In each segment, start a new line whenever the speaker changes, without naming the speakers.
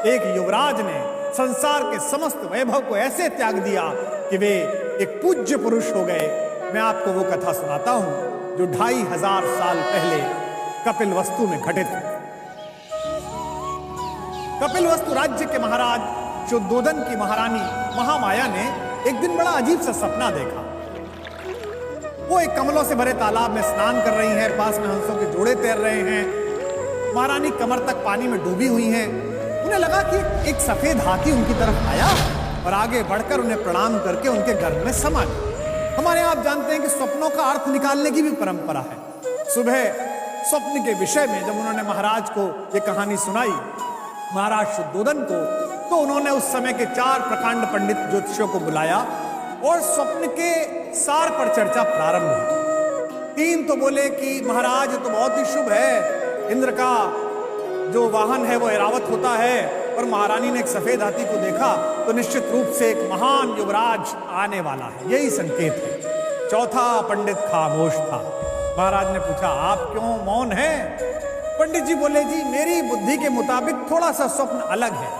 एक युवराज ने संसार के समस्त वैभव को ऐसे त्याग दिया कि वे एक पूज्य पुरुष हो गए। मैं आपको वो कथा सुनाता हूं जो 2500 साल पहले कपिलवस्तु में घटित हुई। कपिलवस्तु राज्य के महाराज शुद्धोदन की महारानी महामाया ने एक दिन बड़ा अजीब सा सपना देखा। वो एक कमलों से भरे तालाब में स्नान कर रही हैं, पास में हंसों के जोड़े तैर रहे हैं। महारानी कमर तक पानी में डूबी हुई हैं। उन्हें लगा कि एक सफेद हाथी उनकी तरफ आया और आगे बढ़कर उन्हें प्रणाम करके उनके गर्भ में समा गया। हमारे यहाँ आप जानते हैं कि स्वप्नों का अर्थ निकालने की भी परंपरा है। सुबह स्वप्न के विषय में जब उन्होंने महाराज को ये कहानी सुनाई, महाराज शुद्धोदन को, तो उन्होंने उस समय के 4 प्रकांड पंडित ज्योतिषियों को बुलाया और स्वप्न के सार पर चर्चा प्रारंभ हुई। 3 तो बोले कि महाराज तो बहुत ही शुभ है, इंद्र का जो वाहन है वो ऐरावत होता है, और महारानी ने एक सफेद हाथी को देखा तो निश्चित रूप से एक महान युवराज आने वाला है, यही संकेत है। 4था पंडित खामोश था। महाराज ने पूछा, आप क्यों मौन हैं? पंडित जी बोले, जी मेरी बुद्धि के मुताबिक थोड़ा सा स्वप्न अलग है।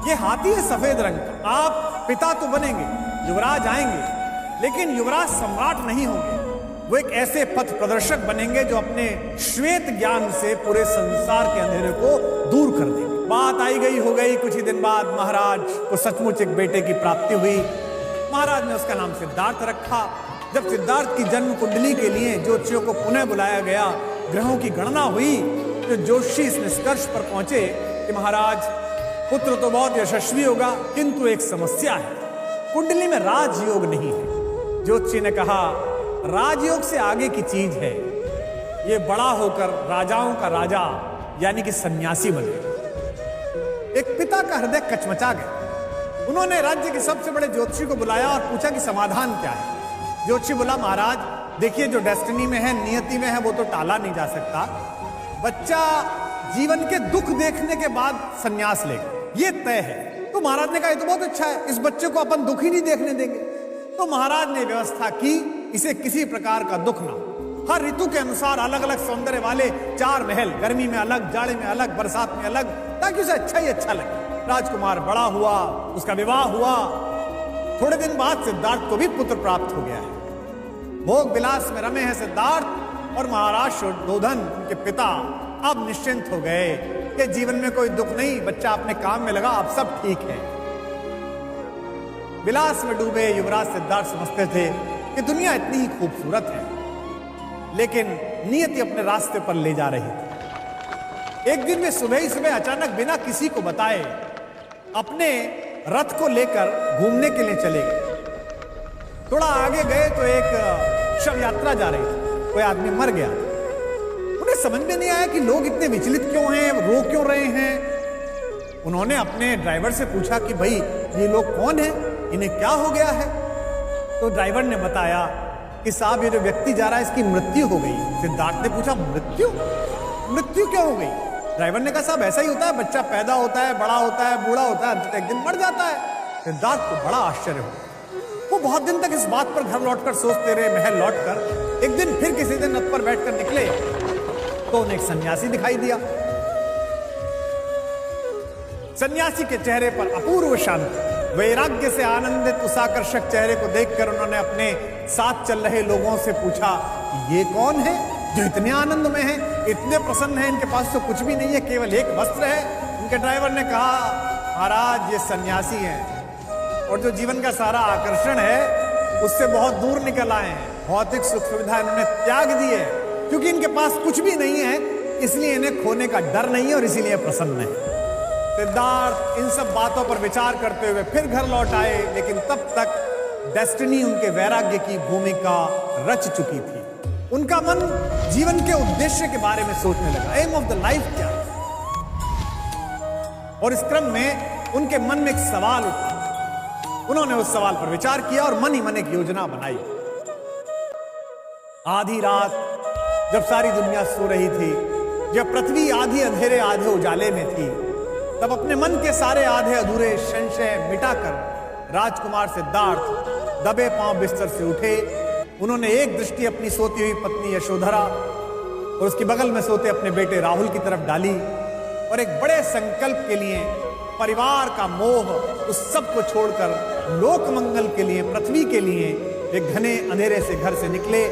ये हाथी है सफेद रंग का, आप पिता तो बनेंगे, युवराज आएंगे, लेकिन युवराज सम्राट नहीं होंगे। वो एक ऐसे पथ प्रदर्शक बनेंगे जो अपने श्वेत ज्ञान से पूरे संसार के अंधेरे को दूर कर देंगे। बात आई गई हो गई। कुछ ही दिन बाद महाराज को सचमुच एक बेटे की प्राप्ति हुई। महाराज ने उसका नाम सिद्धार्थ रखा। जब सिद्धार्थ की जन्म कुंडली के लिए ज्योतिषियों को पुनः बुलाया गया, ग्रहों की गणना हुई, तो ज्योतिषी इस निष्कर्ष पर पहुंचे कि महाराज पुत्र तो बहुत यशस्वी होगा, किंतु एक समस्या है, कुंडली में राजयोग नहीं है। ज्योतिषी ने कहा, राजयोग से आगे की चीज है, ये बड़ा होकर राजाओं का राजा यानी कि सन्यासी बने। एक पिता का हृदय कचमचा गया। उन्होंने राज्य के सबसे बड़े ज्योतिषी को बुलाया और पूछा कि समाधान क्या है। ज्योतिषी बोला, महाराज देखिए, जो डेस्टिनी में है, नियति में है, वो तो टाला नहीं जा सकता। बच्चा जीवन के दुख देखने के बाद सन्यास लेगा, ये तय है। तो महाराज ने कहा, ये तो बहुत अच्छा है, इस बच्चे को अपन दुख ही नहीं देखने देंगे। तो महाराज ने व्यवस्था की, इसे किसी प्रकार का दुख ना, हर ऋतु के अनुसार अलग अलग सौंदर्य वाले 4 महल, गर्मी में अलग, जाड़े में अलग, बरसात में अलग, ताकि उसे अच्छा ही अच्छा लगे। राजकुमार बड़ा हुआ, उसका विवाह हुआ। थोड़े दिन बाद सिद्धार्थ को भी पुत्र प्राप्त हो गया है। भोग विलास में रमे हैं सिद्धार्थ, और महाराज शुद्धोदन उनके पिता अब निश्चिंत हो गए कि जीवन में कोई दुख नहीं, बच्चा अपने काम में लगा, अब सब ठीक है। विलास में डूबे युवराज सिद्धार्थ समझते थे कि दुनिया इतनी ही खूबसूरत है, लेकिन नियति अपने रास्ते पर ले जा रही थी। एक दिन वे सुबह ही सुबह अचानक बिना किसी को बताए अपने रथ को लेकर घूमने के लिए चले गए। थोड़ा आगे गए तो एक शव यात्रा जा रही थी, कोई आदमी मर गया। उन्हें समझ में नहीं आया कि लोग इतने विचलित क्यों हैं, रो क्यों रहे हैं। उन्होंने अपने ड्राइवर से पूछा कि भाई ये लोग कौन हैं, इन्हें क्या हो गया है। तो ड्राइवर ने बताया कि साहब ये जो व्यक्ति जा रहा है इसकी मृत्यु हो गई। सिद्धार्थ ने पूछा, मृत्यु? मृत्यु क्या हो गई? ड्राइवर ने कहा, साहब ऐसा ही होता है, बच्चा पैदा होता है, बड़ा होता है, बूढ़ा होता है, एक दिन मर जाता है। सिद्धार्थ को बड़ा आश्चर्य हुआ। वो बहुत दिन तक इस बात पर घर लौटकर सोचते रहे। महल लौटकर एक दिन फिर किसी दिन रथ पर बैठकर निकले तो उन्हें एक सन्यासी दिखाई दिया। सन्यासी के चेहरे पर अपूर्व शांति, वैराग्य से आनंदित उस आकर्षक चेहरे को देखकर उन्होंने अपने साथ चल रहे लोगों से पूछा, ये कौन है जो इतने आनंद में है, इतने प्रसन्न है, इनके पास तो कुछ भी नहीं है, केवल एक वस्त्र है। उनके ड्राइवर ने कहा, महाराज ये सन्यासी हैं और जो जीवन का सारा आकर्षण है उससे बहुत दूर निकल आए हैं। भौतिक सुख सुविधा इन्होंने त्याग दी है, क्योंकि इनके पास कुछ भी नहीं है, इसलिए इन्हें खोने का डर नहीं है और इसीलिए प्रसन्न है। सिद्धार्थ इन सब बातों पर विचार करते हुए फिर घर लौट आए, लेकिन तब तक डेस्टिनी उनके वैराग्य की भूमिका रच चुकी थी। उनका मन जीवन के उद्देश्य के बारे में सोचने लगा, एम ऑफ द लाइफ क्या है। और इस क्रम में उनके मन में एक सवाल उठा। उन्होंने उस सवाल पर विचार किया और मन ही मन एक योजना बनाई। आधी रात जब सारी दुनिया सो रही थी, जब पृथ्वी आधी अंधेरे आधे उजाले में थी, तब अपने मन के सारे आधे अधूरे संशय मिटाकर राजकुमार सिद्धार्थ दबे पांव बिस्तर से उठे। उन्होंने एक दृष्टि अपनी सोती हुई पत्नी यशोधरा और उसके बगल में सोते अपने बेटे राहुल की तरफ डाली और एक बड़े संकल्प के लिए परिवार का मोह, उस सब को छोड़कर लोक मंगल के लिए, पृथ्वी के लिए एक घने अंधेरे से घर से निकले।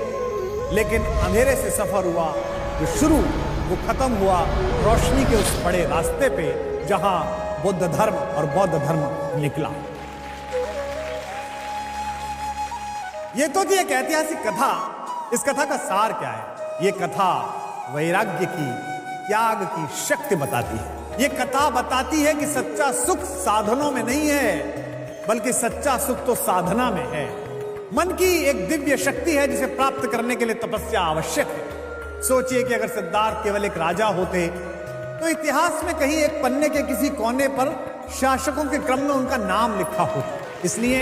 लेकिन अंधेरे से सफर हुआ जो शुरू, वो खत्म हुआ रोशनी के उस बड़े रास्ते पे जहां बुद्ध धर्म और बौद्ध धर्म निकला। ये तो थी एक ऐतिहासिक कथा। इस कथा का सार क्या है? ये कथा वैराग्य की, त्याग की शक्ति बताती है। ये कथा बताती है कि सच्चा सुख साधनों में नहीं है, बल्कि सच्चा सुख तो साधना में है। मन की एक दिव्य शक्ति है जिसे प्राप्त करने के लिए तपस्या आवश्यक है। सोचिए कि अगर सिद्धार्थ केवल एक राजा होते तो इतिहास में कहीं एक पन्ने के किसी कोने पर शासकों के क्रम में उनका नाम लिखा होता। इसलिए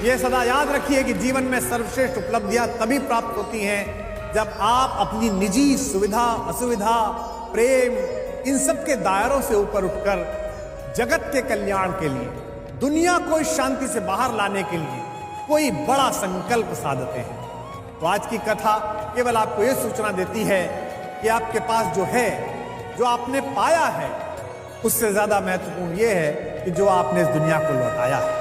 यह सदा याद रखिए कि जीवन में सर्वश्रेष्ठ उपलब्धियां तभी प्राप्त होती हैं जब आप अपनी निजी सुविधा, असुविधा, प्रेम, इन सब के दायरों से ऊपर उठकर जगत के कल्याण के लिए, दुनिया को इस शांति से बाहर लाने के लिए कोई बड़ा संकल्प साधते हैं। तो आज की कथा केवल आपको यह सूचना देती है कि आपके पास जो है, जो आपने पाया है, उससे ज्यादा महत्वपूर्ण यह है कि जो आपने इस दुनिया को लौटाया है।